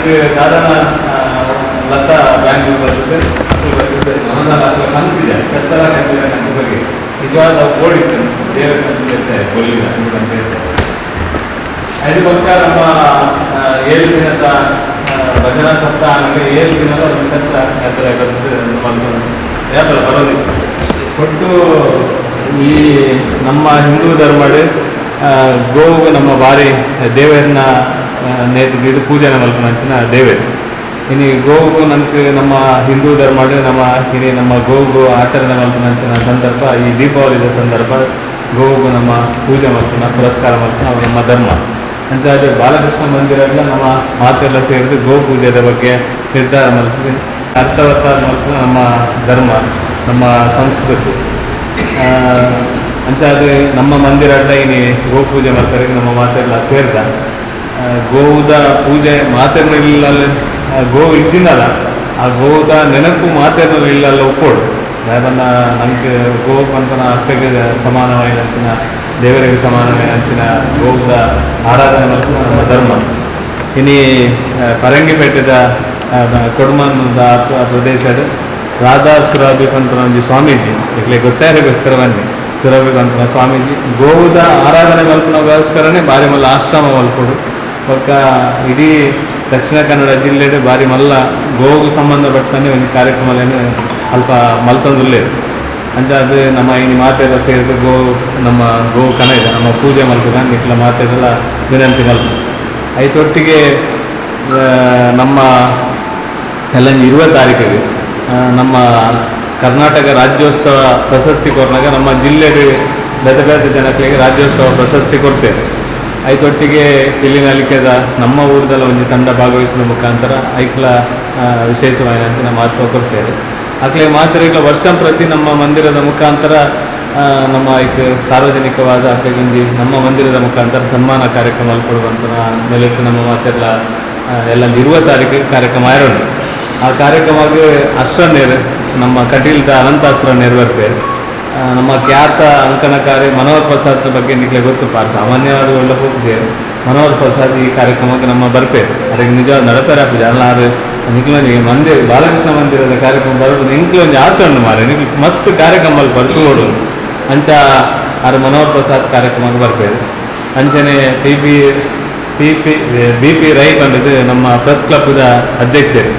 ನನಗೆ ದಾದಾನ ಲತಾ ಬ್ಯಾಂಗ್ಳೂರ್ ಬರ್ತದೆ ನಮ್ಮದಲ್ಲ ಕಂತಿದೆ ಕತ್ತಲ ಕಂತಿದೆ ಕಂತು ಬಗ್ಗೆ ನಿಜವಾದ ಓಡಿತ್ತು ದೇವರ ಕಂತಿರುತ್ತೆ ಕೊಲ್ಲಿಲ್ಲ ಅಂತ ಹೇಳ್ತಾರೆ. ಐದು ಪಕ್ಕ ನಮ್ಮ 7 ದಿನದ ಭಜನಾ ಸಪ್ತಾಹ ನಮಗೆ 7 ದಿನದ ಒಂದು ಯಾತ್ರೆ ಬರ್ತದೆ ವ್ಯಾಪಾರ ಬರೋದಿತ್ತು ಒಟ್ಟು ಈ ನಮ್ಮ ಹಿಂದೂ ಧರ್ಮಡ್ ಗೋವು ನಮ್ಮ ಬಾರಿ ದೇವರನ್ನ ನೇತು ಪೂಜೆ ಮಲ್ಪನಂಚಿನ ದೇವರು ಇನ್ನು ಗೋವು ನನಗೆ ನಮ್ಮ ಹಿಂದೂ ಧರ್ಮಡ್ ನಮ್ಮ ಗೋವು ಆಚರಣೆ ಮಲ್ಪನಂಚಿನ ಸಂದರ್ಭ ಈ ದೀಪಾವಳಿಯ ಸಂದರ್ಭ ಗೋವು ನಮ್ಮ ಪೂಜೆ ಮಲ್ಪನ ಪುರಸ್ಕಾರ ಮಲ್ಪನ ಅವು ನಮ್ಮ ಧರ್ಮ ಅಂತ ಅದು ಬಾಲಕೃಷ್ಣ ಮಂದಿರಲ್ಲ ನಮ್ಮ ಮಾತೆಲ್ಲ ಸೇರಿದು ಗೋ ಪೂಜೆಯ ಬಗ್ಗೆ ನಿರ್ಧಾರ ಮಲ್ಪದೆ ಅರ್ಥವತ್ತಾದ ಮಲ್ಪನ ನಮ್ಮ ಧರ್ಮ ನಮ್ಮ ಸಂಸ್ಕೃತಿ ಅಂಚಾದ ನಮ್ಮ ಮಂದಿರಲ್ಲ ಇನಿ ಗೋ ಪೂಜೆ ಮಾಡ್ತಾರೆ ನಮ್ಮ ಮಾತೆಲ್ಲ ಸೇರಿದ ಗೋವುದ ಪೂಜೆ ಮಾತೆಲ್ಲ ಗೋವು ಇಜ್ಜಿನಲ್ಲ ಆ ಗೋವುದ ನೆನಪು ಮಾತೆಲ್ಲ ಇಲ್ಲಲ್ಲ ಒಪ್ಪೋಡು ಯಾಕಂದ ನನಗೆ ಗೋವು ಪಂಪನ ಅಕ್ಕಗೆ ಸಮಾನವಾಗಿ ಅಂಚಿನ ದೇವರಿಗೆ ಸಮಾನವಾಗಿ ಅಂಚಿನ ಗೋವುದ ಆರಾಧನೆ ಮತ್ತು ನಮ್ಮ ಧರ್ಮ ಇನಿ ಪರಂಗಿಪೇಟೆದ ಕೊಡುಮನ್ನದ ಪ್ರದೇಶದ ರಾಧಾ ಸುರಾಭಿ ಪಂಪನ ಒಂದು ಸ್ವಾಮೀಜಿ ಈಗಲೇ ಗೊತ್ತಾಗೋಸ್ಕರ ಬನ್ನಿ ಸುರಭಿ ಪಂಪನ ಸ್ವಾಮೀಜಿ ಗೋವುದ ಆರಾಧನೆ ಮಲ್ಪನಗೋಸ್ಕರನೇ ಭಾರಿ ಮಲ್ಲ ಆಶ್ರಮ ಮಲ್ಪಡು ಪಕ್ಕ ಇಡೀ ದಕ್ಷಿಣ ಕನ್ನಡ ಜಿಲ್ಲೆಡೆ ಭಾರಿ ಮಲ್ಲ ಗೋವು ಸಂಬಂಧಪಟ್ಟನೆ ಒಂದು ಕಾರ್ಯಕ್ರಮಗಳನ್ನು ಅಲ್ಪ ಮಲ್ತೊಂದುಲ್ಲೇರು ಅಂಚಾದ ನಮ್ಮ ಇನ್ನು ಮಾತೆಲ್ಲ ಸೇರಿದು ನಮ್ಮ ಗೋವು ಕಣ ಇದೆ ನಮ್ಮ ಪೂಜೆ ಮಲ್ತದ ನಿಕ್ಲ ಮಾತೆಲ್ಲ ವಿನಂತಿ ಮಲ್ತ ಐತೊಟ್ಟಿಗೆ ನಮ್ಮ ಎಲ್ಲ 20 ತಾರೀಕಿಗೆ ನಮ್ಮ ಕರ್ನಾಟಕ ರಾಜ್ಯೋತ್ಸವ ಪ್ರಶಸ್ತಿ ಕೊರ್ನಾಗ ನಮ್ಮ ಜಿಲ್ಲೆಗೆ ಬೇರೆ ಬೇರೆ ಜನಗಳಿಗೆ ರಾಜ್ಯೋತ್ಸವ ಪ್ರಶಸ್ತಿ ಕೊಡ್ತೇವೆ ಐತೊಟ್ಟಿಗೆ ಇಲ್ಲಿನ ಅಲಿಕೆದ ನಮ್ಮ ಊರದಲ್ಲ ಒಂದು ತಂಡ ಭಾಗವಹಿಸುವ ಮುಖಾಂತರ ಐಕ್ಲ ವಿಶೇಷವಾಗಿ ಅಂಚಿನ ಮಹತ್ವ ಕೊಡ್ತೇವೆ ಆಗಲೇ ಮಾತ್ರ ಈಗ ವರ್ಷ ಪ್ರತಿ ನಮ್ಮ ಮಂದಿರದ ಮುಖಾಂತರ ನಮ್ಮ ಈಗ ಸಾರ್ವಜನಿಕವಾದ ಅಕ್ಕಗಿಂದಿ ನಮ್ಮ ಮಂದಿರದ ಮುಖಾಂತರ ಸನ್ಮಾನ ಕಾರ್ಯಕ್ರಮ ಕೊಡುವಂಥ ನೆಲೆಟ್ಟು ನಮ್ಮ ಮಾತೆಲ್ಲ ಎಲ್ಲ 20 ತಾರೀಕಿಗೆ ಕಾರ್ಯಕ್ರಮ ಇರೋದು ಆ ಕಾರ್ಯಕ್ರಮಕ್ಕೆ ಅಶ್ರನೇರು ನಮ್ಮ ಕಟೀಲ್ದ ಅನಂತಾಶ್ರನೇರು ಬರ್ತಾರೆ ನಮ್ಮ ಖ್ಯಾತ ಅಂಕಣಕಾರಿ ಮನೋಹರ್ ಪ್ರಸಾದ್ ಬಗ್ಗೆ ನಿಮಗೆ ಗೊತ್ತು ಪಾರ್ ಸಾಮಾನ್ಯವಾದ ಒಳ್ಳೆ ಹೋಗ್ತೇವೆ ಮನೋಹರ್ ಪ್ರಸಾದ್ ಈ ಕಾರ್ಯಕ್ರಮಕ್ಕೆ ನಮ್ಮ ಬರ್ಪೇರು ಅದಕ್ಕೆ ನಿಜವಾದ ನಡಪೇರ ಜನ ಅದು ನಿಕ್ಲೊಂದು ಮಂದಿರ ಬಾಲಕೃಷ್ಣ ಮಂದಿರದ ಕಾರ್ಯಕ್ರಮ ಬರೋದು ನಿಂಕ್ಲೊಂದು ಆಸೆ ಉಂಟು ಮಾರೆ ನಿಮ್ಗೆ ಮಸ್ತ್ ಕಾರ್ಯಕ್ರಮ ಬರ್ಕೋಡು ಅಂಚ ಅದು ಮನೋಹರ್ ಪ್ರಸಾದ್ ಕಾರ್ಯಕ್ರಮಕ್ಕೆ ಬರ್ಪೇರು ಅಂಚನೆ ಬಿ ಪಿ ರೈ ಬಂದಿದ್ದು ನಮ್ಮ ಪ್ರೆಸ್ ಕ್ಲಬ್ದ ಅಧ್ಯಕ್ಷರು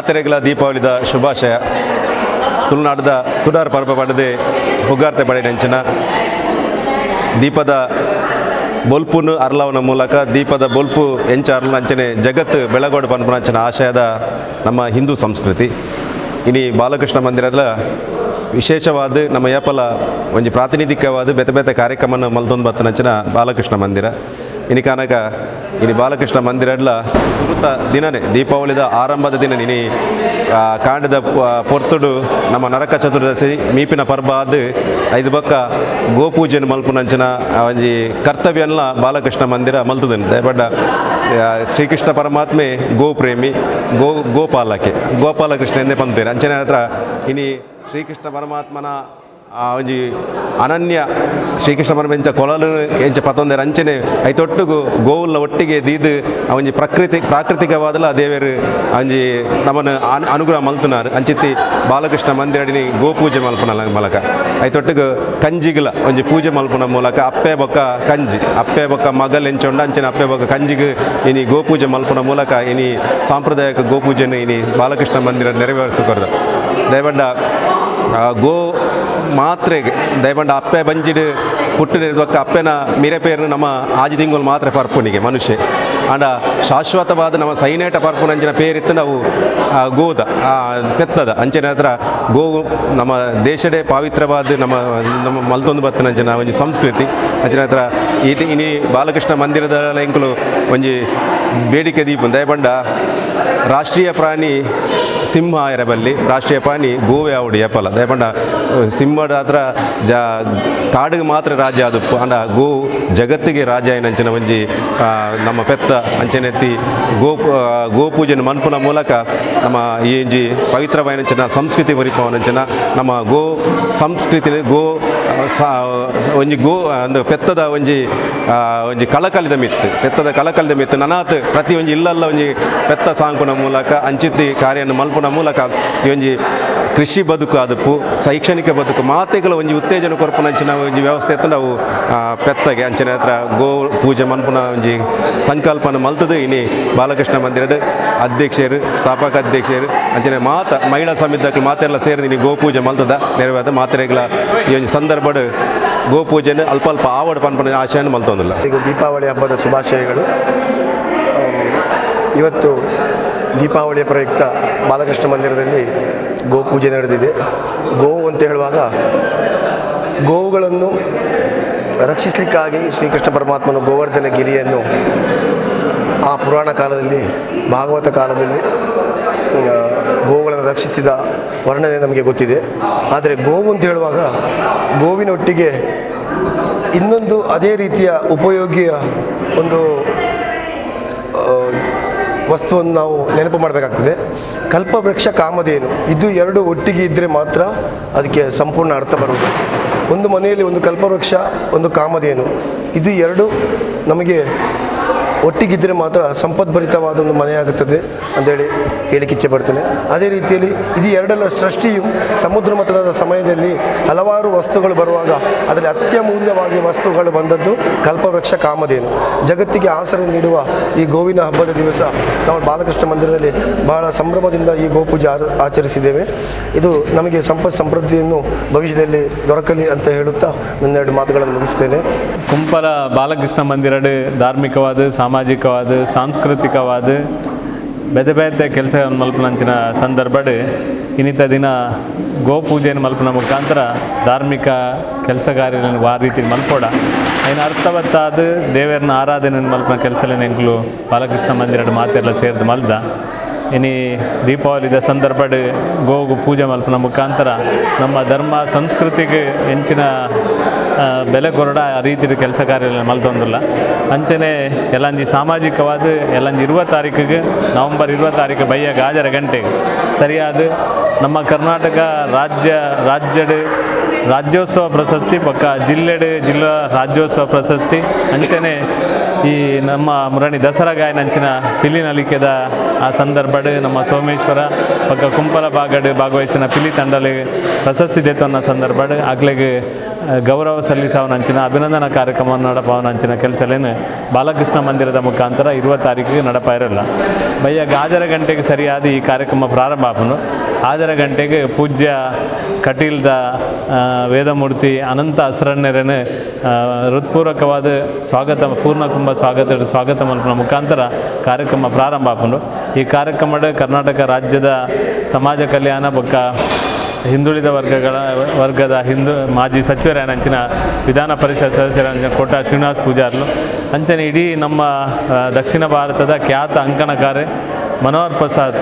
ಮಾತೆರೆಗಳ ದೀಪಾವಳಿದ ಶುಭಾಶಯ. ತುಳುನಾಡದ ತುಡಾರ್ ಪರ್ವ ಪಡೆದು ಹುಗಾರ್ತೆ ಪಡೆಯಂಚಿನ ದೀಪದ ಬೊಲ್ಪುನು ಅರ್ಲವನ ಮೂಲಕ ದೀಪದ ಬೊಲ್ಪು ಎಂಚ ಅರ್ಲಂಚನೆ ಜಗತ್ತು ಬೆಳಗೋಡು ಪನ್ಪುನಂಚಿನ ಆಶಯದ ನಮ್ಮ ಹಿಂದೂ ಸಂಸ್ಕೃತಿ. ಇನಿ ಬಾಲಕೃಷ್ಣ ಮಂದಿರದ ವಿಶೇಷವಾದ ನಮ್ಮ ಏಪಲ ಒಂಜಿ ಪ್ರಾತಿನಿಧಿಕವಾದ ಬೇತೆ ಬೇತೆ ಕಾರ್ಯಕ್ರಮ ಮಲ್ತೊಂದು ಬತ್ತನಂಚಿನ ಬಾಲಕೃಷ್ಣ ಮಂದಿರ. ಇನಿ ಕಾನಕ ಇನಿ ಬಾಲಕೃಷ್ಣ ಮಂದಿರಡ್ಲ ಸುರುತ ದಿನನೇ ದೀಪಾವಳಿದ ಆರಂಭದ ದಿನ ಇನಿ ಕಾಂಡದ ಪೊರ್ತುಡು ನಮ್ಮ ನರಕ ಚತುರ್ದಶಿ ಮೀಪಿನ ಪರ್ಬ ಆದ ಐದು ಬಕ್ಕ ಗೋಪೂಜೆನ ಮಲ್ಪುನಂಚಿನ ಒಂಜಿ ಕರ್ತವ್ಯನ್ಲ ಬಾಲಕೃಷ್ಣ ಮಂದಿರ ಮಲ್ತದನು. ದಯಪಡ್ಡ ಶ್ರೀಕೃಷ್ಣ ಪರಮಾತ್ಮೆ ಗೋಪ್ರೇಮಿ ಗೋಪಾಲಕ್ಕೆ ಗೋಪಾಲಕೃಷ್ಣ ಎಂದೇ ಪಂತೇನೆ ಅಂಚನೆ ಹತ್ರ ಇನಿ ಶ್ರೀಕೃಷ್ಣ ಪರಮಾತ್ಮನ ಒಂಜಿ ಅನನ್ಯ ಶ್ರೀಕೃಷ್ಣ ಪರಮೆಂಚ ಕೊಲಲು ಎಂಚ ಪತ್ತೊಂದರ ಅಂಚನೆ ಐತೊಟ್ಟಿಗೂ ಗೋವುಲ್ಲ ಒಟ್ಟಿಗೆ ದೀದು ಒಂಜಿ ಪ್ರಾಕೃತಿಕವಾದಲ್ಲ ದೇವರು ಒಂಜಿ ನಮ್ಮನ್ನು ಅನುಗ್ರಹ ಮಲ್ತುನಾರು ಅಂಚಿತ್ತಿ ಬಾಲಕೃಷ್ಣ ಮಂದಿರಡಿನಿ ಗೋಪೂಜೆ ಮಲ್ಪನ ಮೂಲಕ ಐತೊಟ್ಟಿಗೂ ಕಂಜಿಗಳ ಒಂಜಿ ಪೂಜೆ ಮಲ್ಪನ ಮೂಲಕ ಅಪ್ಪೆ ಬೊಕ್ಕ ಕಂಜಿ ಅಪ್ಪೆ ಬೊಕ್ಕ ಮಗಲ್ ಎಂಚೊಂಡ ಅಂಚನೆ ಅಪ್ಪೆ ಬೊಕ್ಕ ಕಂಜಿಗೆ ಇನಿ ಗೋಪೂಜೆ ಮಲ್ಪನ ಮೂಲಕ ಇನಿ ಸಾಂಪ್ರದಾಯಿಕ ಗೋಪೂಜೆನ ಇನಿ ಬಾಲಕೃಷ್ಣ ಮಂದಿರ ನೆರವೇರಿಸಿಕೊಡ್ದ. ದಯಬಡ್ಡ ಗೋ ಮಾತ್ರೆಗೆ ದಯಬಂಡ ಅಪ್ಪೆ ಬಂಜಿಡು ಪುಟ್ಟಿರುವಕ್ಕ ಅಪ್ಪೆನ ಮಿರೆಪೇರು ನಮ್ಮ ಆಜಿ ತಿಂಗಳು ಮಾತ್ರ ಪರ್ಪುನಿಗೆ ಮನುಷ್ಯ ಅಂಡ ಶಾಶ್ವತವಾದ ನಮ್ಮ ಸೈನೇಟ ಪರ್ಪುನ ಅಂಚಿನ ಪೇರಿತ್ತು ನಾವು ಗೋದ ಪೆತ್ತದ ಅಂಚಿನ ಹತ್ರ ಗೋವು ನಮ್ಮ ದೇಶದೇ ಪವಿತ್ರವಾದ ನಮ್ಮ ಮಲ್ತೊಂದು ಬತ್ತನ ಅಂಚಿನ ಒಂಜಿ ಸಂಸ್ಕೃತಿ ಅಂಚಿನ ಹತ್ರ ಇನಿ ಬಾಲಕೃಷ್ಣ ಮಂದಿರದ ಎಂಕುಲು ಒಂಜಿ ಬೇಡಿಕೆ ದೀಪ ದಯಬಂಡ ರಾಷ್ಟ್ರೀಯ ಪ್ರಾಣಿ ಸಿಂಹ ಇರಬಲ್ಲಿ ರಾಷ್ಟ್ರೀಯ ಪ್ರಾಣಿ ಗೋವೆ ಆವುಡು ಏಪಲ ದಯಪಂಡ ಸಿಂಹದ ಹತ್ರ ಕಾಡಿಗೆ ಮಾತ್ರ ರಾಜ್ಯ ಅದು ಅಂಡ ಗೋ ಜಗತ್ತಿಗೆ ರಾಜ್ಯ ಏನಂಚಿನ ಒಂಜಿ ನಮ್ಮ ಪೆತ್ತ ಅಂಚನೆತ್ತಿ ಗೋಪೂಜೆನ ಮನ್ಪುನ ಮೂಲಕ ನಮ್ಮ ಈ ಒಂಜಿ ಪವಿತ್ರವಾಯಿನಂಚಿನ ಸಂಸ್ಕೃತಿ ಮುರಿಪವನಂಚಿನ ನಮ್ಮ ಗೋ ಸಂಸ್ಕೃತಿ ಗೋ ಒಂಜಿ ಗೋ ಅಂದು ಪೆತ್ತದ ಒಂಜಿ ಕಳಕಲಿದ ಮಿತ್ತು ನನಾತ್ ಪ್ರತಿ ಒಂಜಿ ಇಲ್ಲಲ್ಲ ಒಂಜಿ ಪೆತ್ತ ಸಾಂಕುನ ಮೂಲಕ ಅಂಚಿತ್ತಿ ಕಾರ್ಯನ ಮಲ್ಪುನ ಮೂಲಕ ಈ ಒಂಜಿ ಕೃಷಿ ಬದುಕು ಅದಪ್ಪು ಶೈಕ್ಷಣಿಕ ಬದುಕು ಮಾತೆಗಳ ಒಂಜಿ ಉತ್ತೇಜನ ಕೊರ್ಪುನಂಚಿನ ಒಂಜಿ ವ್ಯವಸ್ಥೆ ಇತ್ತು ನಾವು ಪೆತ್ತಗೆ ಅಂಚನೆ ಹತ್ರ ಗೋ ಪೂಜೆ ಮನ್ಪುನ ಒಂಜಿ ಸಂಕಲ್ಪನ ಮಲ್ತದು ಇನಿ ಬಾಲಕೃಷ್ಣ ಮಂದಿರದ ಅಧ್ಯಕ್ಷರು ಸ್ಥಾಪಕ ಅಧ್ಯಕ್ಷರು ಅಂಚನೆ ಮಹಿಳಾ ಸಮಿತಿಗಳು ಮಾತೆಲ್ಲ ಸೇರಿದ ಇನಿ ಗೋಪೂಜೆ ಮಲ್ತದ ನೆರವೇದ ಮಾತೆರೆಗಳ ಈ ಒಂದು ಸಂದರ್ಭದ ಗೋಪೂಜೆನ ಅಲ್ಪ ಆವಡ ಪನ್ಪನ ಆಶಯನ ಮಲ್ತೊಂದಿಲ್ಲ. ಈಗ ದೀಪಾವಳಿ ಹಬ್ಬದ ಶುಭಾಶಯಗಳು. ಇವತ್ತು ದೀಪಾವಳಿಯ ಪ್ರಯುಕ್ತ ಬಾಲಕೃಷ್ಣ ಮಂದಿರದಲ್ಲಿ ಗೋಪೂಜೆ ನಡೆದಿದೆ. ಗೋವು ಅಂತ ಹೇಳುವಾಗ ಗೋವುಗಳನ್ನು ರಕ್ಷಿಸಲಿಕ್ಕಾಗಿ ಶ್ರೀಕೃಷ್ಣ ಪರಮಾತ್ಮನು ಗೋವರ್ಧನ ಗಿರಿಯನ್ನು ಆ ಪುರಾಣ ಕಾಲದಲ್ಲಿ ಭಾಗವತ ಕಾಲದಲ್ಲಿ ಗೋವುಗಳನ್ನು ರಕ್ಷಿಸಿದ ವರ್ಣನೆ ನಮಗೆ ಗೊತ್ತಿದೆ. ಆದರೆ ಗೋವು ಅಂತ ಹೇಳುವಾಗ ಗೋವಿನೊಟ್ಟಿಗೆ ಇನ್ನೊಂದು ಅದೇ ರೀತಿಯ ಉಪಯೋಗಿಯ ಒಂದು ವಸ್ತುವನ್ನು ನಾವು ನೆನಪು ಮಾಡಬೇಕಾಗ್ತದೆ. ಕಲ್ಪವೃಕ್ಷ ಕಾಮಧೇನು ಇದು ಎರಡು ಒಟ್ಟಿಗೆ ಇದ್ದರೆ ಮಾತ್ರ ಅದಕ್ಕೆ ಸಂಪೂರ್ಣ ಅರ್ಥ ಬರುವುದು. ಒಂದು ಮನೆಯಲ್ಲಿ ಒಂದು ಕಲ್ಪವೃಕ್ಷ ಒಂದು ಕಾಮಧೇನು ಇದು ಎರಡು ನಮಗೆ ಒಟ್ಟಿಗಿದ್ದರೆ ಮಾತ್ರ ಸಂಪದ್ಭರಿತವಾದ ಒಂದು ಮನೆಯಾಗುತ್ತದೆ ಅಂತೇಳಿ ಹೇಳಿಕ್ಕೆ ಇಚ್ಛೆ ಪಡ್ತೇನೆ. ಅದೇ ರೀತಿಯಲ್ಲಿ ಇದು ಎರಡರ ಸೃಷ್ಟಿಯು ಸಮುದ್ರ ಮಥನದ ಸಮಯದಲ್ಲಿ ಹಲವಾರು ವಸ್ತುಗಳು ಬರುವಾಗ ಅದರಲ್ಲಿ ಅತ್ಯಮೂಲ್ಯವಾಗಿ ವಸ್ತುಗಳು ಬಂದದ್ದು ಕಲ್ಪವೃಕ್ಷ ಕಾಮಧೇನು. ಜಗತ್ತಿಗೆ ಆಸರೆ ನೀಡುವ ಈ ಗೋವಿನ ಹಬ್ಬದ ದಿವಸ ನಾವು ಬಾಲಕೃಷ್ಣ ಮಂದಿರದಲ್ಲಿ ಬಹಳ ಸಂಭ್ರಮದಿಂದ ಈ ಗೋಪೂಜೆ ಆಚರಿಸಿದ್ದೇವೆ. ಇದು ನಮಗೆ ಸಮೃದ್ಧಿಯನ್ನು ಭವಿಷ್ಯದಲ್ಲಿ ದೊರಕಲಿ ಅಂತ ಹೇಳುತ್ತಾ ನನ್ನೆರಡು ಮಾತುಗಳನ್ನು ಮುಗಿಸ್ತೇನೆ. ಕುಂಪಲ ಬಾಲಕೃಷ್ಣ ಮಂದಿರಡು ಧಾರ್ಮಿಕವಾದ ಸಾಮಾಜಿಕವಾದ ಸಾಂಸ್ಕೃತಿಕವಾದ ಬೇತೆ ಬೇತೆ ಕೆಲಸ ಮಲ್ಪನಂಚಿನ ಸಂದರ್ಭಡ್ ಇನ್ನಿತ ದಿನ ಗೋಪೂಜೆಯನ್ನು ಮಲ್ಪನ ಮುಖಾಂತರ ಧಾರ್ಮಿಕ ಕೆಲಸ ಕಾರ್ಯಗಳನ್ನು ಆ ರೀತಿ ಮಲ್ಪೋಡ ಏನು ಅರ್ಥವತ್ತಾದ ದೇವರನ್ನ ಆರಾಧನೆ ಮಲ್ಪನ ಕೆಲಸಲೇನು ಎಂಕ್ಲು ಬಾಲಕೃಷ್ಣ ಮಂದಿರಡು ಮಾತೆಲ್ಲ ಸೇರಿದು ಮಲ್ದ ಇನಿ ದೀಪಾವಳಿದ ಸಂದರ್ಭಡ್ ಗೋಗು ಪೂಜೆ ಮಲ್ಪನ ಮುಖಾಂತರ ನಮ್ಮ ಧರ್ಮ ಸಂಸ್ಕೃತಿಗೆ ಹೆಂಚಿನ ಬೆಲೆ ಕೊರಡ ಆ ರೀತಿಯ ಕೆಲಸ ಕಾರ್ಯ ಮಲ್ತೊಂದಿಲ್ಲ ಅಂಚನೆ ಎಲ್ಲಂಜಿ ಸಾಮಾಜಿಕವಾದ ಎಲ್ಲಂಜಿ 20 ತಾರೀಕಿಗೆ ನವಂಬರ್ 20 ತಾರೀಕು ಬಯ್ಯ ಗಾಜರ ಗಂಟೆಗೆ ಸರಿಯಾದ ನಮ್ಮ ಕರ್ನಾಟಕ ರಾಜ್ಯದ ರಾಜ್ಯೋತ್ಸವ ಪ್ರಶಸ್ತಿ ಪಕ್ಕ ಜಿಲ್ಲಾ ರಾಜ್ಯೋತ್ಸವ ಪ್ರಶಸ್ತಿ ಅಂಚನೆ ಈ ನಮ್ಮ ಮುರಣಿ ದಸರಾ ಗಾಯನಂಚಿನ ಪಿಲಿನಲಿಕೆದ ಆ ಸಂದರ್ಭಡ್ ನಮ್ಮ ಸೋಮೇಶ್ವರ ಪಕ್ಕ ಕುಂಪಲ ಭಾಗಡ್ ಭಾಗವಹಿಸಿನ ಪಿಲಿ ತಂಡಲಿ ಪ್ರಶಸ್ತಿ ದೇತನ್ನ ಸಂದರ್ಭಡ್ ಆಗ್ಲೆಗೆ ಗೌರವ ಸಲ್ಲಿಸವನಂಚಿನ ಅಭಿನಂದನಾ ಕಾರ್ಯಕ್ರಮವನ್ನು ನಡಪವನಂಚಿನ ಕೆಲಸಲೇನು ಬಾಲಕೃಷ್ಣ ಮಂದಿರದ ಮುಖಾಂತರ 20 ತಾರೀಕಿಗೆ ನಡಪ ಇರಲ್ಲ ಬಯ್ಯ 11 ಗಂಟೆಗೆ ಸರಿಯಾದ ಈ ಕಾರ್ಯಕ್ರಮ ಪ್ರಾರಂಭ ಆಪನು 11 ಗಂಟೆಗೆ ಪೂಜ್ಯ ಕಟೀಲ್ದ ವೇದಮೂರ್ತಿ ಅನಂತ ಹಸ್ರಣ್ಯರನ್ನು ಹೃತ್ಪೂರ್ವಕವಾದ ಸ್ವಾಗತ ಪೂರ್ಣಕುಂಭ ಸ್ವಾಗತ ಮಲ್ಪನ ಮುಖಾಂತರ ಕಾರ್ಯಕ್ರಮ ಪ್ರಾರಂಭ ಆಪನು ಈ ಕಾರ್ಯಕ್ರಮದ ಕರ್ನಾಟಕ ರಾಜ್ಯದ ಸಮಾಜ ಕಲ್ಯಾಣ ಬೊಕ್ಕ ಹಿಂದುಳಿದ ವರ್ಗದ ಮಾಜಿ ಸಚಿವರಾಯನಂಚಿನ ವಿಧಾನ ಪರಿಷತ್ ಸದಸ್ಯರ ಕೋಟ ಶ್ರೀನಿವಾಸ್ ಪೂಜಾರ್ಲು ಅಂಚನೆ ಇಡೀ ನಮ್ಮ ದಕ್ಷಿಣ ಭಾರತದ ಖ್ಯಾತ ಅಂಕಣಕಾರ ಮನೋಹರ್ ಪ್ರಸಾದ್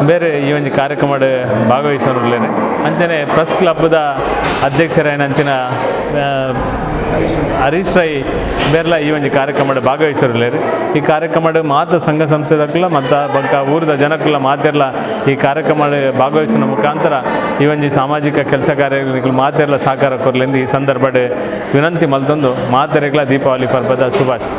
ಬೇರೆ ಈ ಒಂದು ಕಾರ್ಯಕ್ರಮದ ಭಾಗವಹಿಸೋರ್ಲೇನೆ ಅಂಚನೆ ಪ್ರೆಸ್ ಕ್ಲಬ್ದ ಅಧ್ಯಕ್ಷರಾಯನಂಚಿನ ಹರೀಶ್ ರೈ ಬೇರೆಲ್ಲ ಈ ಒಂದು ಕಾರ್ಯಕ್ರಮದ ಭಾಗವಹಿಸೋರ್ಲೇರಿ ಈ ಕಾರ್ಯಕ್ರಮದ ಮಾತು ಸಂಘ ಸಂಸ್ಥೆದಕ್ಕಲ್ಲ ಮತ್ತು ಬಕ್ಕ ಊರದ ಜನಕ್ಕಲ್ಲ ಮಾತೆಲ್ಲ ಈ ಕಾರ್ಯಕ್ರಮದ ಭಾಗವಹಿಸೋ ಮುಖಾಂತರ ಈ ಒಂದು ಸಾಮಾಜಿಕ ಕೆಲಸ ಕಾರ್ಯಗಳು ಮಾತೆಲ್ಲ ಸಹಕಾರ ಕೊರಲೆಂದು ಈ ಸಂದರ್ಭದ ವಿನಂತಿ ಮಲ್ತೊಂದು ಮಾತೆರೆಗಳ ದೀಪಾವಳಿ ಪರ್ವದ ಶುಭಾಶಯ.